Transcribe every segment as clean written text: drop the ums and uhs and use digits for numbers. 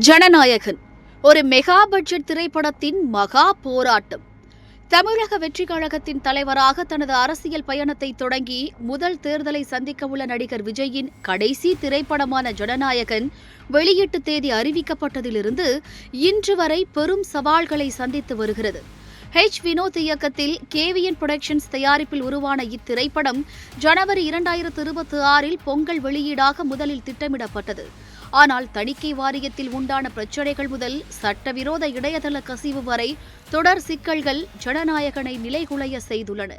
ஜனநாயகன் ஒரு mega budget திரைப்படத்தின் மகா போராட்டம். தமிழக வெற்றிக் கழகத்தின் தலைவராக தனது அரசியல் பயணத்தை தொடங்கி முதல் தேர்தலை சந்திக்கவுள்ள நடிகர் விஜயின் கடைசி திரைப்படமான ஜனநாயகன் வெளியீட்டு தேதி அறிவிக்கப்பட்டதிலிருந்து இன்று வரை பெரும் சவால்களை சந்தித்து வருகிறது. வினோத் இயக்கத்தில் கேவிஎன் புரொடக்ஷன்ஸ் தயாரிப்பில் உருவான இத்திரைப்படம் ஜனவரி 2026 பொங்கல் வெளியீடாக முதலில் திட்டமிடப்பட்டது. ஆனால் தணிக்கை வாரியத்தில் உண்டான பிரச்சினைகள் முதல் சட்டவிரோத இணையதள கசிவு வரை தொடர் சிக்கல்கள் ஜனநாயகனை நிலைகுலைய செய்துள்ளன.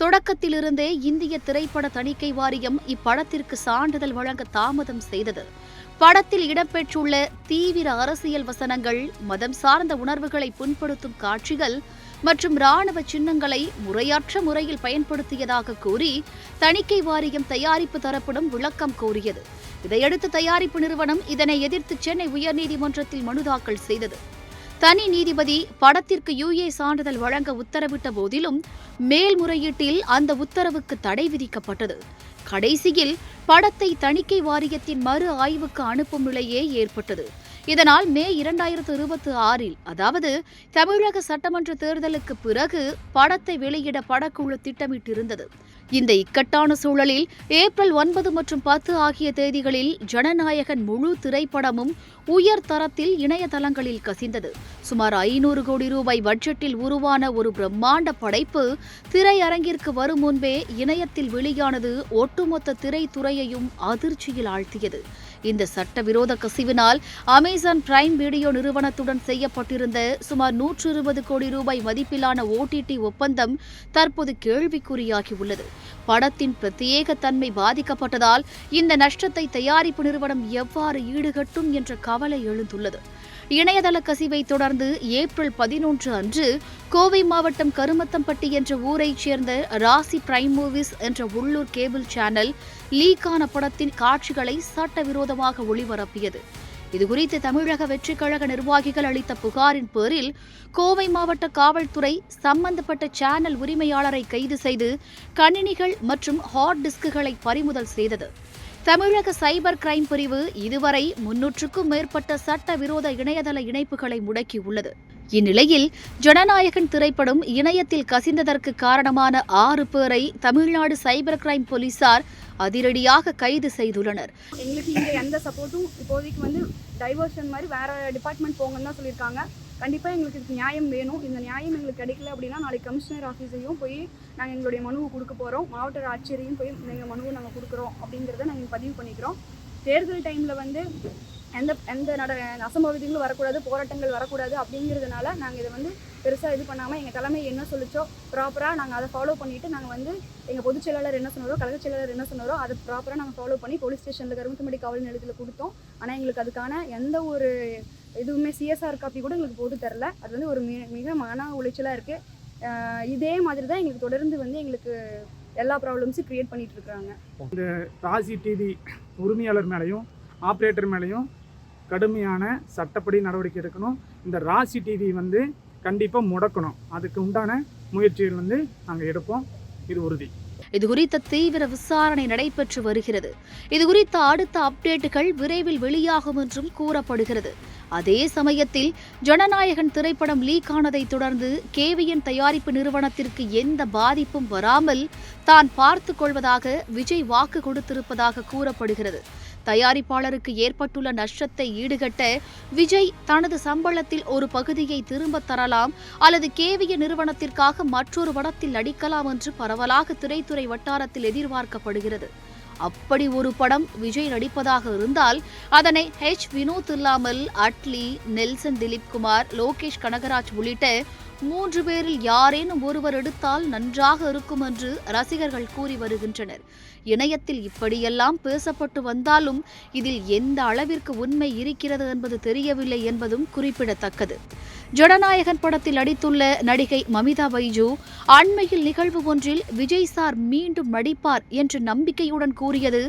தொடக்கத்திலிருந்தே இந்திய திரைப்பட தணிக்கை வாரியம் இப்படத்திற்கு சான்றிதழ் வழங்க தாமதம் செய்தது. படத்தில் இடம்பெற்றுள்ள தீவிர அரசியல் வசனங்கள், மதம் சார்ந்த உணர்வுகளை புண்படுத்தும் காட்சிகள் மற்றும் ராணுவ சின்னங்களை முறையற்ற முறையில் பயன்படுத்தியதாக கூறி தணிக்கை வாரியம் தயாரிப்பு தரப்பிடம் விளக்கம் கோரியது. இதையடுத்து தயாரிப்பு நிறுவனம் இதனை எதிர்த்து சென்னை உயர்நீதிமன்றத்தில் மனு தாக்கல் செய்தது. தனி நீதிபதி படத்திற்கு UA சான்றிதழ் வழங்க உத்தரவிட்ட போதிலும் மேல்முறையீட்டில் அந்த உத்தரவுக்கு தடை விதிக்கப்பட்டது. கடைசியில் படத்தை தணிக்கை வாரியத்தின் மறு ஆய்வுக்கு அனுப்பும் நிலையே ஏற்பட்டது. இதனால் மே 2026 அதாவது தமிழக சட்டமன்ற தேர்தலுக்கு பிறகு படத்தை வெளியிட படக்குழு திட்டமிட்டிருந்தது. இந்த இக்கட்டான சூழலில் ஏப்ரல் 9 மற்றும் 10 ஆகிய தேதிகளில் ஜனநாயகன் முழு திரைப்படமும் உயர் தரத்தில் இணையதளங்களில் கசிந்தது. சுமார் 500 கோடி ரூபாய் பட்ஜெட்டில் உருவான ஒரு பிரம்மாண்ட படைப்பு திரையரங்கிற்கு வரும் முன்பே இணையத்தில் வெளியானது ஒட்டுமொத்த திரைத்துறையையும் அதிர்ச்சியில் ஆழ்த்தியது. இந்த சட்டவிரோத கசிவினால் அமேசான் பிரைம் வீடியோ நிறுவனத்துடன் செய்யப்பட்டிருந்த சுமார் 120 கோடி ரூபாய் மதிப்பிலான OTT ஒப்பந்தம் தற்போது கேள்விக்குறியாகியுள்ளது. படத்தின் பிரத்யேக தன்மை பாதிக்கப்பட்டதால் இந்த நஷ்டத்தை தயாரிப்பு நிறுவனம் எவ்வாறு ஈடுகட்டும் என்ற கவலை எழுந்துள்ளது. இணையதள கசிவை தொடர்ந்து ஏப்ரல் 11 அன்று கோவை மாவட்டம் கருமத்தம்பட்டி என்ற ஊரைச் சேர்ந்த ராசி பிரைம் மூவிஸ் என்ற உள்ளூர் கேபிள் சேனல் லீக்கான படத்தின் காட்சிகளை சட்டவிரோதமாக ஒளிபரப்பியது. இதுகுறித்து தமிழக வெற்றிக் கழக நிர்வாகிகள் அளித்த புகாரின் பேரில் கோவை மாவட்ட காவல்துறை சம்பந்தப்பட்ட சேனல் உரிமையாளரை கைது செய்து கணினிகள் மற்றும் ஹார்ட் டிஸ்குகளை பறிமுதல் செய்தது. தமிழக சைபர் கிரைம் பிரிவு இதுவரை 300க்கும் மேற்பட்ட சட்டவிரோத இணையதள இணைப்புகளை முடக்கியுள்ளது. இந்நிலையில் ஜனநாயகன் திரைப்படம் இணையத்தில் கசிந்ததற்கு காரணமான 6 பேரை தமிழ்நாடு சைபர் கிரைம் போலீசார் அதிரடியாக கைது செய்துள்ளனர். எங்களுக்கு இங்கே எந்த சப்போர்ட்டும் இப்போதைக்கு டைவர்ஷன் மாதிரி வேற டிபார்ட்மெண்ட் போங்கன்னு தான் சொல்லியிருக்காங்க. கண்டிப்பாக எங்களுக்கு இதுக்கு நியாயம் வேணும். இந்த நியாயம் எங்களுக்கு கிடைக்கல அப்படின்னா நாளைக்கு கமிஷனர் ஆஃபீஸையும் போய் நாங்கள் எங்களுடைய மனுவை கொடுக்க போகிறோம். மாவட்ட ஆட்சியரையும் போய் எங்கள் மனுவை நாங்கள் கொடுக்குறோம் அப்படிங்கிறத நாங்கள் பதிவு பண்ணிக்கிறோம். தேர்தல் டைமில் எந்த அசம்பாவிதங்களும் வரக்கூடாது, போராட்டங்கள் வரக்கூடாது அப்படிங்கிறதுனால நாங்கள் இதை பெருசாக இது பண்ணாமல் எங்கள் தலைமை என்ன சொல்லிச்சோ ப்ராப்பராக நாங்கள் அதை ஃபாலோ பண்ணிவிட்டு நாங்கள் எங்கள் பொதுச் செயலாளர் என்ன சொன்னாரோ, கழகச் செயலாளர் என்ன சொன்னாரோ அதை ப்ராப்பராக நாங்கள் ஃபாலோ பண்ணி போலீஸ் ஸ்டேஷனில் கருமத்தம்பட்டி காவல் நிலையத்தில் கொடுத்தோம். ஆனால் எங்களுக்கு அதுக்கான எந்த ஒரு இதுவுமே CSR காப்பி கூட எங்களுக்கு போட்டு தரல. அது ஒரு மிக மன உளைச்சலாக இருக்குது. இதே மாதிரி தான் எங்களுக்கு தொடர்ந்து எங்களுக்கு எல்லா ப்ராப்ளம்ஸும் க்ரியேட் பண்ணிட்டு இருக்காங்க. இந்த ராசி டிவி உரிமையாளர் மேலேயும் ஆப்ரேட்டர் மேலேயும் கடுமையான சட்டப்படி நடவடிக்கை எடுக்கணும். இந்த ராசி டிவி கண்டிப்பாக முடக்கணும். அதுக்கு உண்டான முயற்சிகள் நாங்கள் எடுப்போம். இது உறுதி. இதுகுறித்த தீவிர விசாரணை நடைபெற்று வருகிறது. இதுகுறித்த அடுத்த அப்டேட்டுகள் விரைவில் வெளியாகும் என்றும் கூறப்படுகிறது. அதே சமயத்தில் ஜனநாயகன் திரைப்படம் லீக் ஆனதை தொடர்ந்து கேவிஎன் தயாரிப்பு நிறுவனத்திற்கு எந்த பாதிப்பும் வராமல் தான் பார்த்துக் கொள்வதாக விஜய் வாக்கு கொடுத்திருப்பதாக கூறப்படுகிறது. தயாரிப்பாளருக்கு ஏற்பட்டுள்ள நஷ்டத்தை ஈடுகட்ட விஜய் தனது சம்பளத்தில் ஒரு பகுதியை திரும்பத் தரலாம் அல்லது கேவிஎன் நிறுவனத்திற்காக மற்றொரு படத்தில் நடிக்கலாம் என்று பரவலாக திரைத்துறை வட்டாரத்தில் எதிர்பார்க்கப்படுகிறது. அப்படி ஒரு படம் விஜய் நடிப்பதாக இருந்தால் அதனை வினோத் இல்லாமல் அட்லி, நெல்சன் திலீப்குமார், லோகேஷ் கனகராஜ் உள்ளிட்ட 3 பேரில் யாரேனும் ஒருவர் எடுத்தால் நன்றாக இருக்கும் என்று ரசிகர்கள் கூறி வருகின்றனர். இணையத்தில் இப்படியெல்லாம் பேசப்பட்டு வந்தாலும் இதில் எந்த அளவிற்கு உண்மை இருக்கிறது என்பது தெரியவில்லை என்பதும் குறிப்பிடத்தக்கது. ஜனநாயகன் படத்தில் நடித்துள்ள நடிகை மமிதா பைஜு அண்மையில் நிகழ்வு ஒன்றில் விஜய் சார் மீண்டும் நடிப்பார் என்ற நம்பிக்கையுடன் கூறியது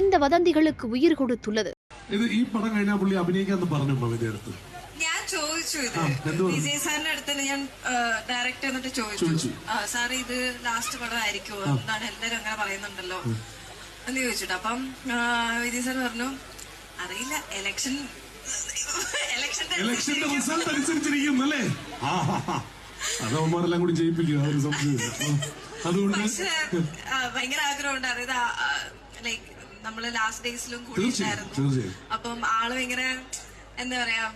இந்த வதந்திகளுக்கு உயிர் கொடுத்துள்ளது. ഞാൻ ചോദിച്ചു വിജയ് സാറിന്റെ അടുത്ത് ഞാൻ ഡയറക്റ്റ് എന്നിട്ട് ചോദിച്ചു, സാർ ഇത് ലാസ്റ്റ് പടമായിരിക്കുമോ എന്താണ് എല്ലാരും അങ്ങനെ പറയുന്നുണ്ടല്ലോ എന്ന് ചോദിച്ചിട്ട്. അപ്പം വിജയ് സാർ പറഞ്ഞു അറിയില്ല, ഇലക്ഷൻ ഇലക്ഷന്റെ റിസൾട്ട് അനുസരിച്ചിരിക്കും അല്ലേ? അതവന്മാരെല്ലാം കൂടി ജയിപ്പിക്കുക, അതൊരു സംശയമില്ല. അതുകൊണ്ട് പക്ഷേ ഭയങ്കര ആഗ്രഹം ഉണ്ടായിരുന്നു. ലൈക്ക് നമ്മള് ലാസ്റ്റ് ഡേയ്സിലും കൂടിയിട്ടായിരുന്നു. അപ്പം ആള് ഭയങ്കര എന്താ പറയാ,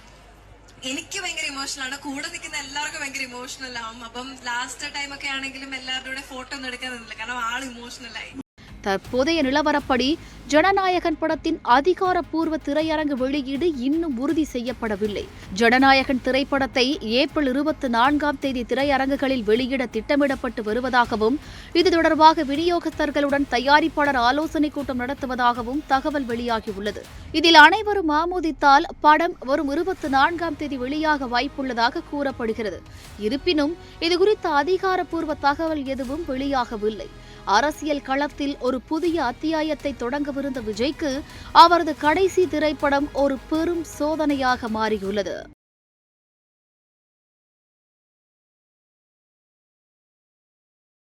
എനിക്ക് ഭയങ്കര ഇമോഷണൽ ആണ്, കൂടെ നിൽക്കുന്ന എല്ലാവർക്കും ഭയങ്കര ഇമോഷണൽ ആവും. അപ്പം ലാസ്റ്റ് ടൈം ഒക്കെ ആണെങ്കിലും എല്ലാവരുടെ കൂടെ ഫോട്ടോ ഒന്നും എടുക്കാൻ നിന്നില്ല, കാരണം ആള് இமோஷனல் ஆயி. தற்போதைய நிலவரப்படி ஜனநாயகன் படத்தின் அதிகாரப்பூர்வ திரையரங்கு வெளியீடு இன்னும் உறுதி செய்யப்படவில்லை. ஜனநாயகன் திரைப்படத்தை ஏப்ரல் 24 திரையரங்குகளில் வெளியிட திட்டமிடப்பட்டு வருவதாகவும், இது தொடர்பாக விநியோகஸ்தர்களுடன் தயாரிப்பாளர் ஆலோசனை கூட்டம் நடத்துவதாகவும் தகவல் வெளியாகியுள்ளது. இதில் அனைவரும் ஆமோதித்தால் படம் வரும் 24 வெளியாக வாய்ப்புள்ளதாக கூறப்படுகிறது. இருப்பினும் இதுகுறித்த அதிகாரப்பூர்வ தகவல் எதுவும் வெளியாகவில்லை. அரசியல் களத்தில் ஒரு புதிய அத்தியாயத்தை தொடங்கவிருந்த விஜய்க்கு அவரது கடைசி திரைப்படம் ஒரு பெரும் சோதனையாக மாறியுள்ளது.